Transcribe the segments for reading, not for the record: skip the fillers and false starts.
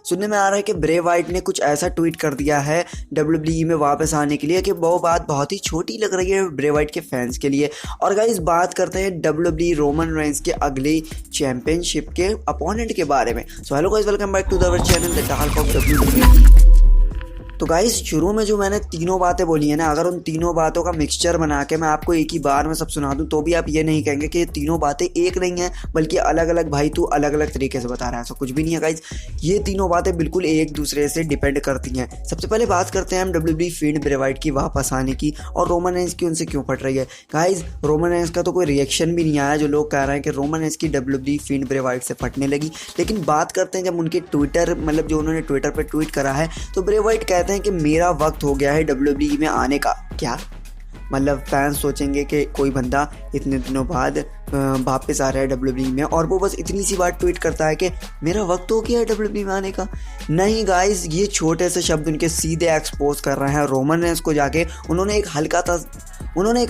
सुनने में आ रहा है कि ब्रे वाइट ने कुछ ऐसा ट्वीट कर दिया है WWE में वापस आने के लिए कि वो बात बहुत ही छोटी लग रही है ब्रे वाइट के फैंस के लिए। और गाइस बात करते हैं WWE रोमन रेंस के अगले चैंपियनशिप के अपोनेंट के बारे में। So hello guys, welcome back to our channel the talk of WWE। तो गाइस शुरू में जो मैंने तीनों बातें बोली है ना, अगर उन तीनों बातों का मिक्सचर बना के मैं आपको एक ही बार में सब सुना दूं तो भी आप ये नहीं कहेंगे कि ये तीनों बातें एक नहीं है, बल्कि अलग अलग भाई तू अलग अलग तरीके से बता रहा है। ऐसा कुछ भी नहीं है गाइस, ये तीनों बातें बिल्कुल एक दूसरे से डिपेंड करती हैं। सबसे पहले बात करते हैं हम WWE फील्ड ब्रे वाइट की वापस आने की और रोमन रेंस की उनसे क्यों फट रही है। गाइस रोमन रेंस का तो कोई रिएक्शन भी नहीं आया जो लोग कह रहे हैं कि रोमन रेंस की WWE फील्ड ब्रे वाइट से फटने लगी। लेकिन बात करते हैं जब उनके ट्विटर मतलब जो उन्होंने ट्विटर पर ट्वीट करा है, तो ब्रे वाइट कहते हैं कि मेरा वक्त हो गया है WWE में आने का। क्या मतलब फैंस सोचेंगे कि कोई बंदा इतने दिनों बाद वापस आ रहा है WWE में और वो बस इतनी सी बात ट्वीट करता है कि मेरा वक्त हो गया है WWE में आने का। नहीं गाइस, ये छोटे से शब्द उनके सीधे एक्सपोज कर रहे हैं रोमन रेंस को। जाके उन्होंने एक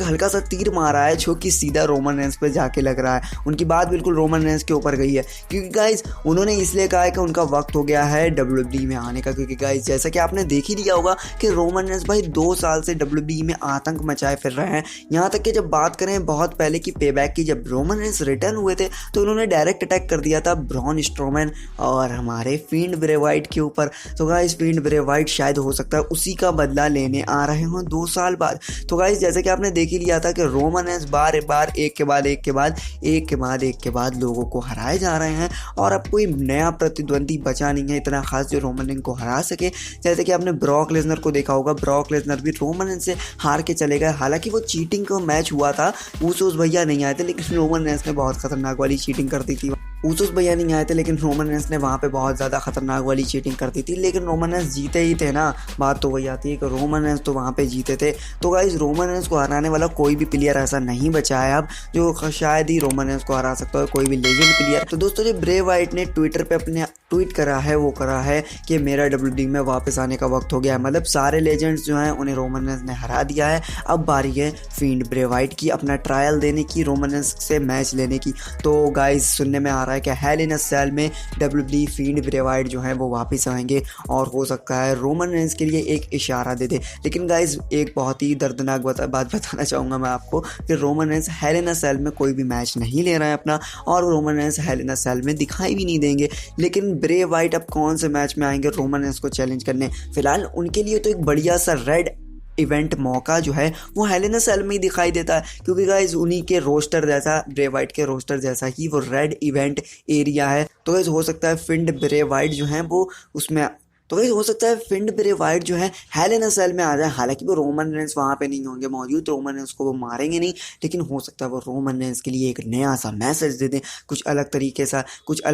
हल्का सा तीर मारा है जो कि सीधा रोमन रेंस पे जाके लग रहा है। उनकी बात बिल्कुल रोमन रेंस के ऊपर गई है, क्योंकि गाइस उन्होंने इसलिए कहा है कि उनका वक्त हो गया है WWE में आने का। क्योंकि गाइस जैसा कि आपने देख ही लिया होगा कि रोमन रेंस भाई 2 साल से WWE में आतंक मचाए फिर रहे हैं। यहाँ तक कि जब बात करें बहुत पहले की पेबैक की, जब रोमन रेंस रिटर्न हुए थे तो उन्होंने डायरेक्ट अटैक कर दिया था ब्रॉन स्ट्रोमैन और हमारे फील्ड ब्रे वाइट के ऊपर। तो गाइस फील्ड ब्रे वाइट शायद हो सकता है उसी का बदला लेने आ रहे हों 2 साल बाद। तो गाइस जैसे कि आपने देख ही लिया था कि रोमन रेंस बार बार एक के बाद लोगों को हराए जा रहे हैं और अब कोई नया प्रतिद्वंदी बचा नहीं है इतना खास जो रोमन रेंस को हरा सके। जैसे कि आपने ब्रॉक लेसनर को देखा होगा, ब्रॉक लेसनर भी रोमन रेंस से हार के चले गए। हालांकि वो चीटिंग का मैच हुआ था, ऊसोस भैया नहीं आए थे, लेकिन रोमन रेंस ने बहुत खतरनाक वाली चीटिंग कर दी थी। ऊसोस भैया नहीं आए थे लेकिन रोमन रेंस ने वहाँ पे बहुत ज़्यादा खतरनाक वाली चीटिंग कर दी थी। लेकिन रोमन रेंस जीते ही थे ना। बात तो वही आती है कि रोमन रेंस तो वहाँ पे जीते थे। तो गाइस रोमन रेंस को हराने वाला कोई भी प्लेयर ऐसा नहीं बचा है अब जो शायद ही रोमन रेंस को हरा सकता है, कोई भी लेजेंड प्लेयर। तो दोस्तों जो ब्रे वाइट ने ट्विटर पे अपने ट्वीट करा है वो करा है कि मेरा WWE में वापस आने का वक्त हो गया है। मतलब सारे लेजेंड्स जो हैं उन्हें रोमन रेंस ने हरा दिया है। अब बारी है फील्ड ब्रे वाइट की अपना ट्रायल देने की, रोमन रेंस से मैच लेने की। तो गाइस सुनने में आ रहा है कि हेल इन अ सेल में WWE फील्ड ब्रे वाइट जो है वो वापस आएंगे और हो सकता है रोमन रेंस के लिए एक इशारा दे दे। लेकिन गाइस एक बहुत ही दर्दनाक बात बताना चाहूँगा मैं आपको कि रोमन रेंस हेल इन अ सेल में कोई भी मैच नहीं ले रहा है अपना, और रोमन रेंस हेल इन अ सेल में दिखाई भी नहीं देंगे। लेकिन ब्रे वाइट अब कौन से मैच में आएंगे रोमन रेंस को चैलेंज करने? फिलहाल उनके लिए तो एक बढ़िया सा रेड इवेंट मौका जो है वो हेल इन अ सेल में ही दिखाई देता है, क्योंकि गाइस उन्हीं के रोस्टर जैसा, ब्रे वाइट के रोस्टर जैसा ही वो रेड इवेंट एरिया है। तो गाइस हो सकता है फील्ड ब्रे वाइट जो है वो उसमें हो सकता है फील्ड ब्रे वाइट जो है हेल इन अ सेल में आ जाए। हालांकि वो रोमन रेंस वहाँ पे नहीं होंगे मौजूद, रोमन रेंस को वो मारेंगे नहीं, लेकिन हो सकता है वो रोमन रेंस के लिए एक नया सा मैसेज दे दें, कुछ अलग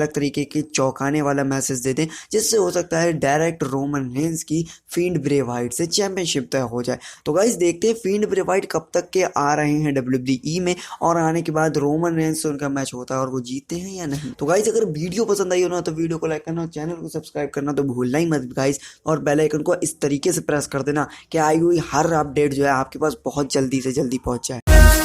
तरीके के चौंकाने वाला मैसेज दे दें, जिससे हो सकता है डायरेक्ट रोमन रेंस की फील्ड ब्रे वाइट से चैंपियनशिप तय हो जाए। तो गाइस देखते हैं फील्ड ब्रे वाइट कब तक के आ रहे हैं WWE में, और आने के बाद रोमन रेंस से उनका मैच होता है और वो जीतते हैं या नहीं। तो गाइस अगर वीडियो पसंद आई हो ना तो वीडियो को लाइक करना, चैनल को सब्सक्राइब करना तो भूलना ही मत गाइस, और बेल आइकन को इस तरीके से प्रेस कर देना कि आई हुई हर अपडेट जो है आपके पास बहुत जल्दी से जल्दी पहुंच जाए।